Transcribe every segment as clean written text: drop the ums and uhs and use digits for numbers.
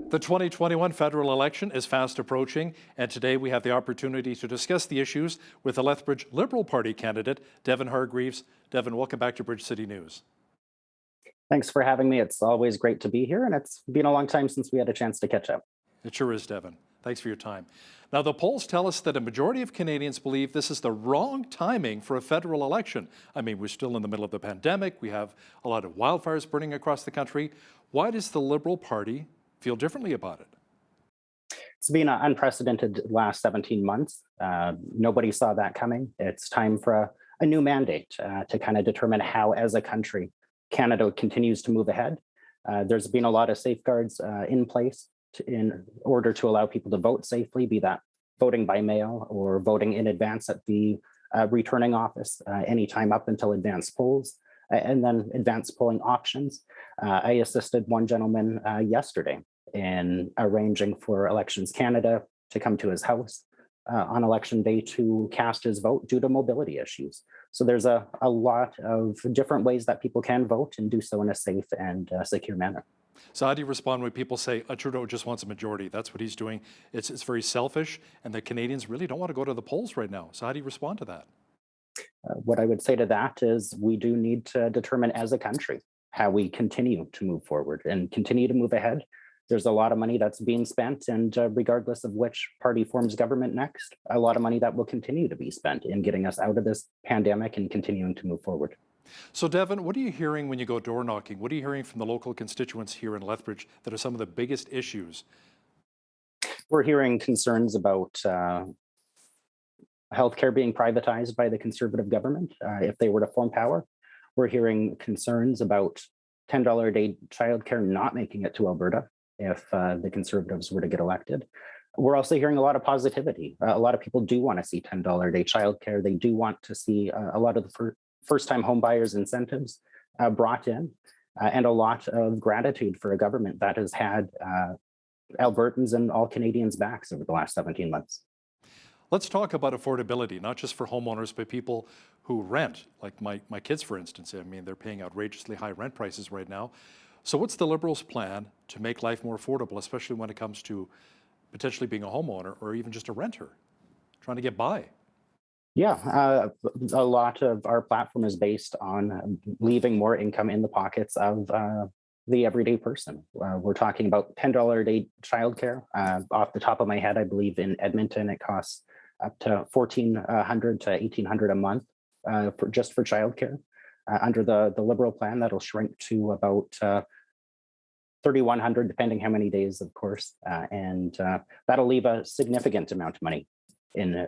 The 2021 federal election is fast approaching, and today we have the opportunity to discuss the issues with the Lethbridge Liberal Party candidate, Devon Hargreaves. Devon, welcome back to Bridge City News. Thanks for having me. It's always great to be here, and it's been a long time since we had a chance to catch up. It sure is, Devon. Thanks for your time. Now, the polls tell us that a majority of Canadians believe this is the wrong timing for a federal election. I mean, we're still in the middle of the pandemic. We have a lot of wildfires burning across the country. Why does the Liberal Party feel differently about it? It's been an unprecedented last 17 months. Nobody saw that coming. It's time for a new mandate to kind of determine how, as a country, Canada continues to move ahead. There's been a lot of safeguards in place in order to allow people to vote safely, be that voting by mail or voting in advance at the returning office anytime up until advanced polls, and then advanced polling options. I assisted one gentleman yesterday in arranging for Elections Canada to come to his house on election day to cast his vote due to mobility issues. So there's a lot of different ways that people can vote and do so in a safe and secure manner. So how do you respond when people say, Trudeau just wants a majority? That's what he's doing. It's very selfish, and the Canadians really don't want to go to the polls right now. So how do you respond to that? What I would say to that is we do need to determine as a country how we continue to move forward and continue to move ahead. There's a lot of money that's being spent, and regardless of which party forms government next, a lot of money that will continue to be spent in getting us out of this pandemic and continuing to move forward. So Devon, what are you hearing when you go door knocking? What are you hearing from the local constituents here in Lethbridge that are some of the biggest issues? We're hearing concerns about healthcare being privatized by the Conservative government if they were to form power. We're hearing concerns about $10 a day childcare not making it to Alberta if the Conservatives were to get elected. We're also hearing a lot of positivity. A lot of people do want to see $10 a day childcare. They do want to see a lot of the first-time homebuyers incentives brought in, and a lot of gratitude for a government that has had Albertans and all Canadians' backs over the last 17 months. Let's talk about affordability, not just for homeowners, but people who rent, like my kids, for instance. I mean, they're paying outrageously high rent prices right now. So what's the Liberals' plan to make life more affordable, especially when it comes to potentially being a homeowner or even just a renter, trying to get by? Yeah, a lot of our platform is based on leaving more income in the pockets of the everyday person. We're talking about $10 a day childcare. Off the top of my head, I believe in Edmonton it costs up to $1,400 to $1,800 a month for childcare. Under the Liberal plan, that'll shrink to about $3,100, depending how many days, of course, and that'll leave a significant amount of money in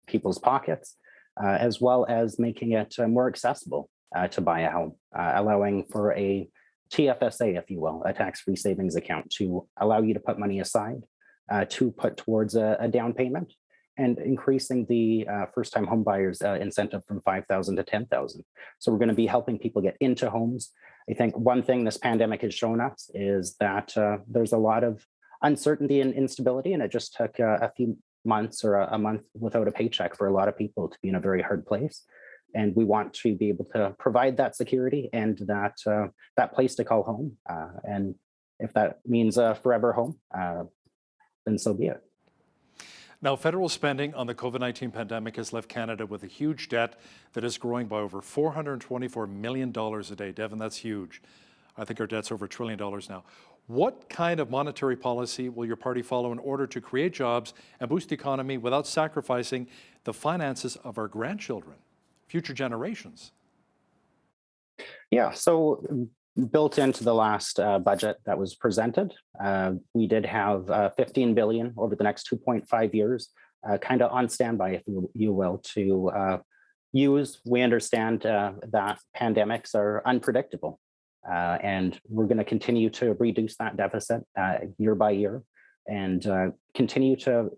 people's pockets, as well as making it more accessible to buy a home, allowing for a TFSA, if you will, a tax-free savings account to allow you to put money aside to put towards a down payment, and increasing the first-time homebuyers incentive from $5,000 to $10,000. So we're going to be helping people get into homes. I think one thing this pandemic has shown us is that there's a lot of uncertainty and instability, and it just took a few months or a month without a paycheck for a lot of people to be in a very hard place. And we want to be able to provide that security and that place to call home. And if that means a forever home, then so be it. Now, federal spending on the COVID-19 pandemic has left Canada with a huge debt that is growing by over $424 million a day. Devon, that's huge. I think our debt's over $1 trillion now. What kind of monetary policy will your party follow in order to create jobs and boost the economy without sacrificing the finances of our grandchildren, future generations? Yeah, so built into the last budget that was presented, we did have $15 billion over the next 2.5 years, kind of on standby, if you will, to use. We understand that pandemics are unpredictable. And we're going to continue to reduce that deficit year by year and continue to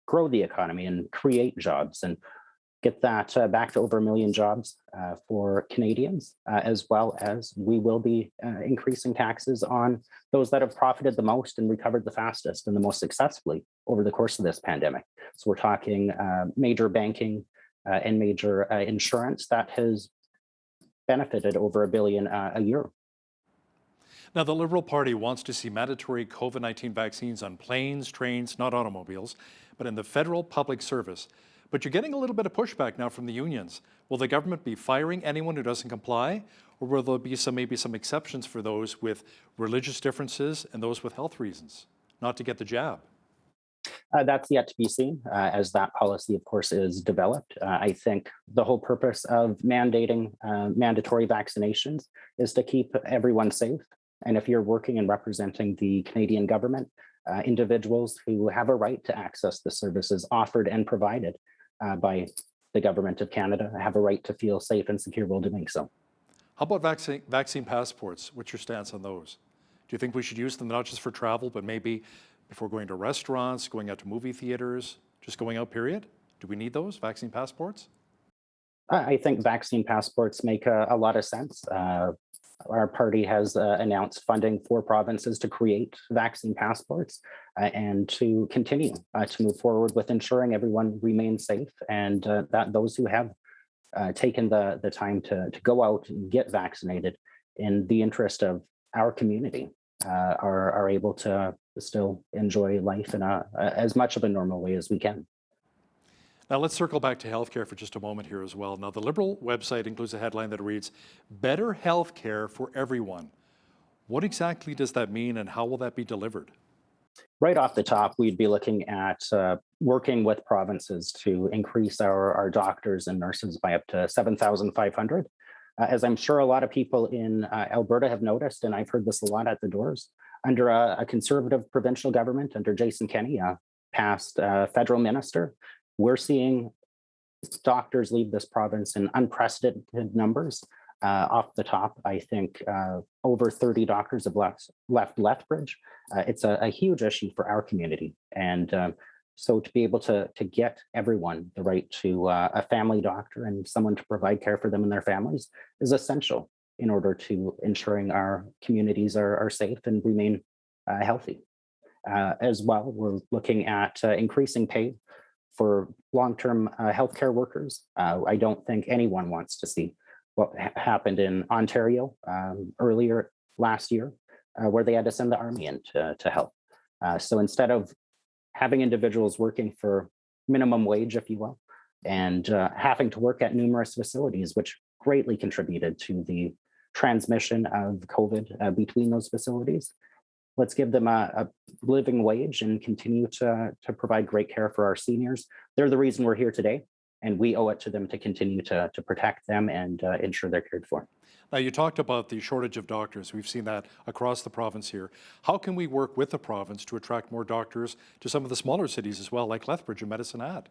grow the economy and create jobs and get that back to over 1 million jobs for Canadians, as well as we will be increasing taxes on those that have profited the most and recovered the fastest and the most successfully over the course of this pandemic. So we're talking major banking and major insurance that has benefited over $1 billion a year. Now, the Liberal Party wants to see mandatory COVID-19 vaccines on planes, trains, not automobiles, but in the federal public service. But you're getting a little bit of pushback now from the unions. Will the government be firing anyone who doesn't comply, or will there be maybe some exceptions for those with religious differences and those with health reasons, not to get the jab? That's yet to be seen as that policy, of course, is developed. I think the whole purpose of mandating mandatory vaccinations is to keep everyone safe. And if you're working and representing the Canadian government, individuals who have a right to access the services offered and provided by the government of Canada have a right to feel safe and secure while doing so. How about vaccine passports? What's your stance on those? Do you think we should use them not just for travel, but maybe before going to restaurants, going out to movie theaters, just going out, period? Do we need those vaccine passports? I think vaccine passports make a lot of sense. Our party has announced funding for provinces to create vaccine passports and to continue to move forward with ensuring everyone remains safe and that those who have taken the time to go out and get vaccinated in the interest of our community are able to still enjoy life in as much of a normal way as we can. Now let's circle back to healthcare for just a moment here as well. Now the Liberal website includes a headline that reads, "Better healthcare for everyone." What exactly does that mean and how will that be delivered? Right off the top, we'd be looking at working with provinces to increase our doctors and nurses by up to 7,500. As I'm sure a lot of people in Alberta have noticed, and I've heard this a lot at the doors, under a conservative provincial government, under Jason Kenney, a past federal minister, we're seeing doctors leave this province in unprecedented numbers. Off the top, I think over 30 doctors have left Lethbridge. It's a huge issue for our community. And so to be able to get everyone the right to a family doctor and someone to provide care for them and their families is essential in order to ensuring our communities are safe and remain healthy. As well, we're looking at increasing pay for long-term healthcare workers. I don't think anyone wants to see what happened in Ontario earlier last year, where they had to send the army in to help. So instead of having individuals working for minimum wage, if you will, and having to work at numerous facilities, which greatly contributed to the transmission of COVID between those facilities, let's give them a living wage and continue to provide great care for our seniors. They're the reason we're here today, and we owe it to them to continue to protect them and ensure they're cared for. Now you talked about the shortage of doctors. We've seen that across the province here. How can we work with the province to attract more doctors to some of the smaller cities as well, like Lethbridge and Medicine Hat?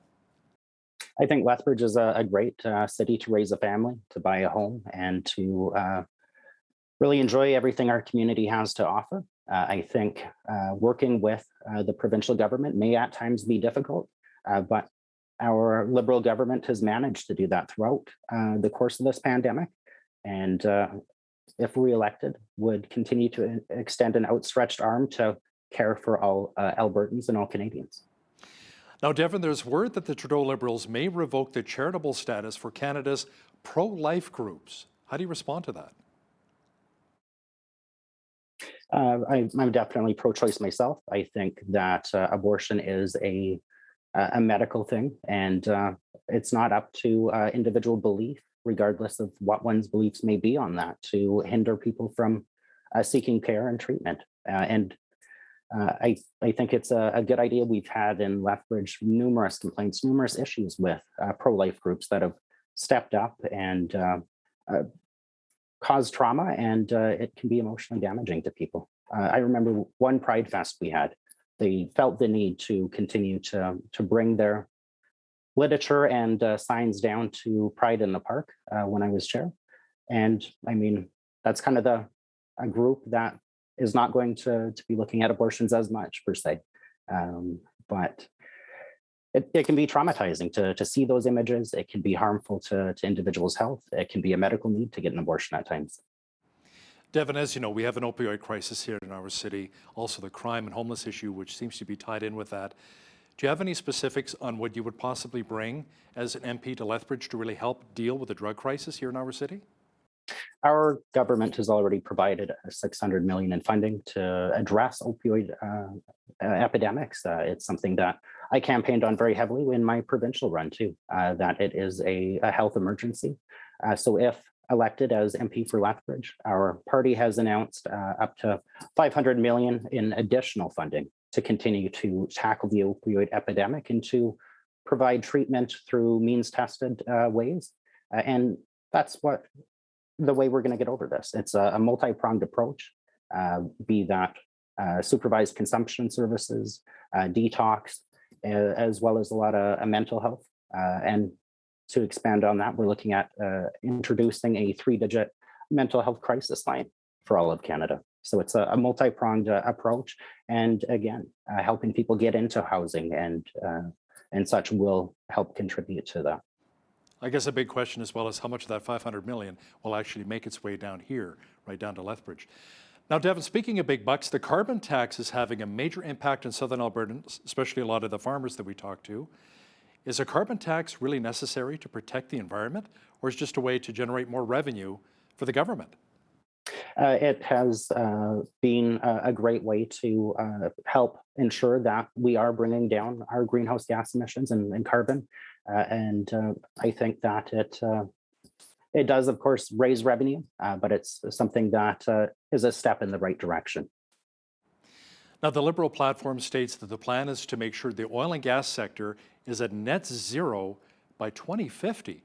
I think Lethbridge is a great city to raise a family, to buy a home, and to really enjoy everything our community has to offer. I think working with the provincial government may at times be difficult, but our Liberal government has managed to do that throughout the course of this pandemic. And if re-elected, would continue to extend an outstretched arm to care for all Albertans and all Canadians. Now, Devon, there's word that the Trudeau Liberals may revoke the charitable status for Canada's pro-life groups. How do you respond to that? I'm definitely pro-choice myself. I think that abortion is a medical thing, and it's not up to individual belief, regardless of what one's beliefs may be on that, to hinder people from seeking care and treatment. I think it's a good idea. We've had in Lethbridge numerous complaints, numerous issues with pro-life groups that have stepped up and cause trauma, and it can be emotionally damaging to people. I remember one Pride Fest we had. They felt the need to continue to bring their literature and signs down to Pride in the Park when I was chair. And I mean, that's kind of a group that is not going to be looking at abortions as much per se. But it can be traumatizing to see those images. It can be harmful to individuals' health. It can be a medical need to get an abortion at times. Devon, as you know, we have an opioid crisis here in our city, also the crime and homeless issue, which seems to be tied in with that. Do you have any specifics on what you would possibly bring as an MP to Lethbridge to really help deal with the drug crisis here in our city? Our government has already provided 600 million in funding to address opioid epidemics. It's something that I campaigned on very heavily in my provincial run too, that it is a health emergency. So if elected as MP for Lethbridge, our party has announced up to 500 million in additional funding to continue to tackle the opioid epidemic and to provide treatment through means tested ways. And that's what the way we're going to get over this. It's a multi-pronged approach, be that supervised consumption services, detox, as well as a lot of mental health. And to expand on that, we're looking at introducing a 3-digit mental health crisis line for all of Canada. So it's a multi-pronged approach. And again, helping people get into housing and such will help contribute to that. I guess a big question as well is how much of that 500 million will actually make its way down here, right down to Lethbridge. Now, Devon, speaking of big bucks, the carbon tax is having a major impact in southern Albertans, especially a lot of the farmers that we talk to. Is a carbon tax really necessary to protect the environment, or is it just a way to generate more revenue for the government? It has been a great way to help ensure that we are bringing down our greenhouse gas emissions and carbon. And I think that it does, of course, raise revenue, but it's something that is a step in the right direction. Now, the Liberal platform states that the plan is to make sure the oil and gas sector is at net zero by 2050.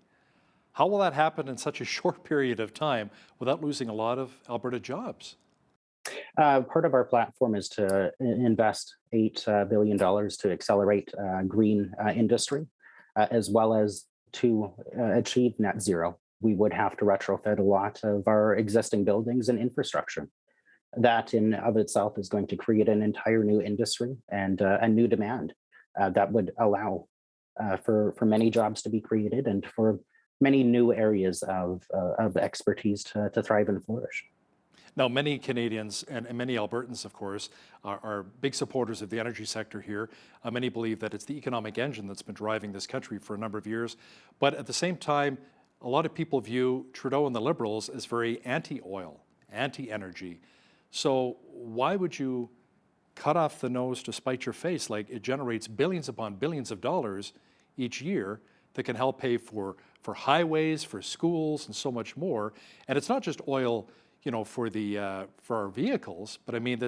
How will that happen in such a short period of time without losing a lot of Alberta jobs? Part of our platform is to invest $8 billion to accelerate green industry, as well as to achieve net zero. We would have to retrofit a lot of our existing buildings and infrastructure. That in of itself is going to create an entire new industry and a new demand that would allow for many jobs to be created and for many new areas of expertise to thrive and flourish. Now, many Canadians and many Albertans, of course, are big supporters of the energy sector here. Many believe that it's the economic engine that's been driving this country for a number of years. But at the same time, a lot of people view Trudeau and the Liberals as very anti-oil, anti-energy. So why would you cut off the nose to spite your face? Like, it generates billions upon billions of dollars each year that can help pay for highways, for schools, and so much more. And it's not just oil, for our vehicles, but I mean,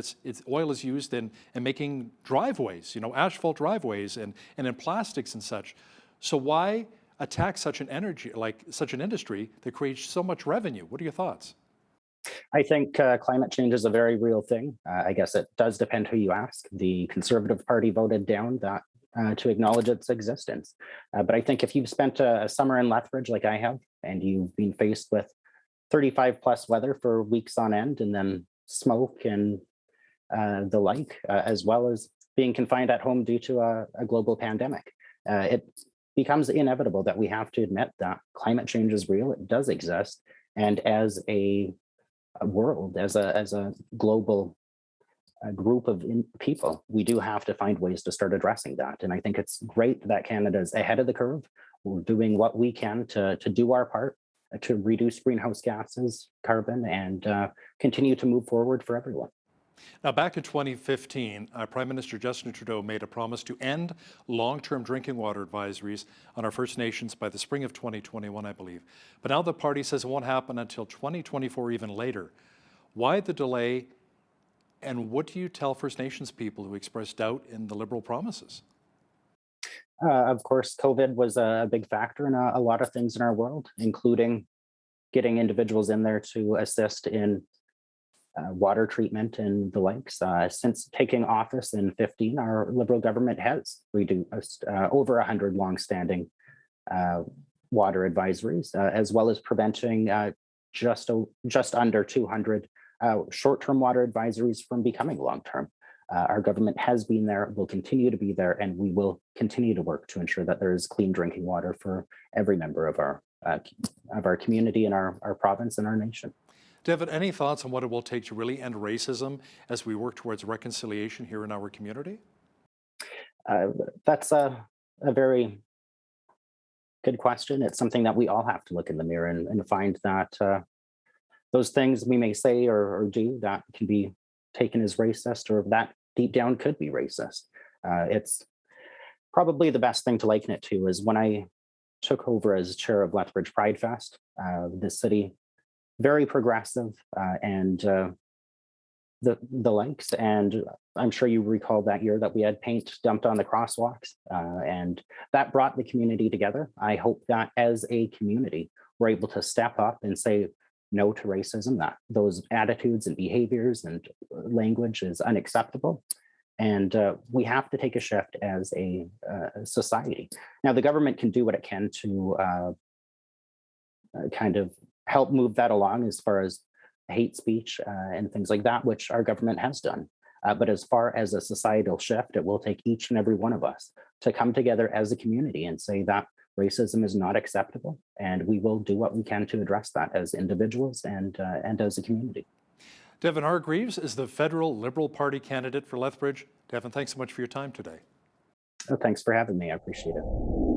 oil is used in making driveways, asphalt driveways and in plastics and such. So why attack such an industry that creates so much revenue? What are your thoughts? I think climate change is a very real thing. I guess it does depend who you ask. The Conservative Party voted down that to acknowledge its existence. But I think if you've spent a summer in Lethbridge like I have, and you've been faced with 35 plus weather for weeks on end, and then smoke and the like, as well as being confined at home due to a global pandemic, it becomes inevitable that we have to admit that climate change is real. It does exist. And as a world, as a global group of people, we do have to find ways to start addressing that. And I think it's great that Canada is ahead of the curve. We're doing what we can to do our part to reduce greenhouse gases, carbon, and continue to move forward for everyone. Now, back in 2015, Prime Minister Justin Trudeau made a promise to end long-term drinking water advisories on our First Nations by the spring of 2021, I believe. But now the party says it won't happen until 2024, even later. Why the delay, and what do you tell First Nations people who express doubt in the Liberal promises? Of course, COVID was a big factor in a lot of things in our world, including getting individuals in there to assist in water treatment and the likes. Since taking office in 15, our Liberal government has reduced over 100 longstanding water advisories, as well as preventing just under 200 short-term water advisories from becoming long-term. Our government has been there, will continue to be there, and we will continue to work to ensure that there is clean drinking water for every member of our community and our province and our nation. Devon, any thoughts on what it will take to really end racism as we work towards reconciliation here in our community? That's a very good question. It's something that we all have to look in the mirror and find that those things we may say or do that can be taken as racist, or that deep down could be racist. It's probably the best thing to liken it to is when I took over as chair of Lethbridge Pride Fest. The city, very progressive, and the likes. And I'm sure you recall that year that we had paint dumped on the crosswalks, and that brought the community together. I hope that as a community, we're able to step up and say no to racism, that those attitudes and behaviors and language is unacceptable. And we have to take a shift as a society. Now, the government can do what it can to kind of help move that along as far as hate speech and things like that, which our government has done. But as far as a societal shift, it will take each and every one of us to come together as a community and say that racism is not acceptable, and we will do what we can to address that as individuals and as a community. Devon Hargreaves is the federal Liberal Party candidate for Lethbridge. Devon, thanks so much for your time today. Thanks for having me. I appreciate it.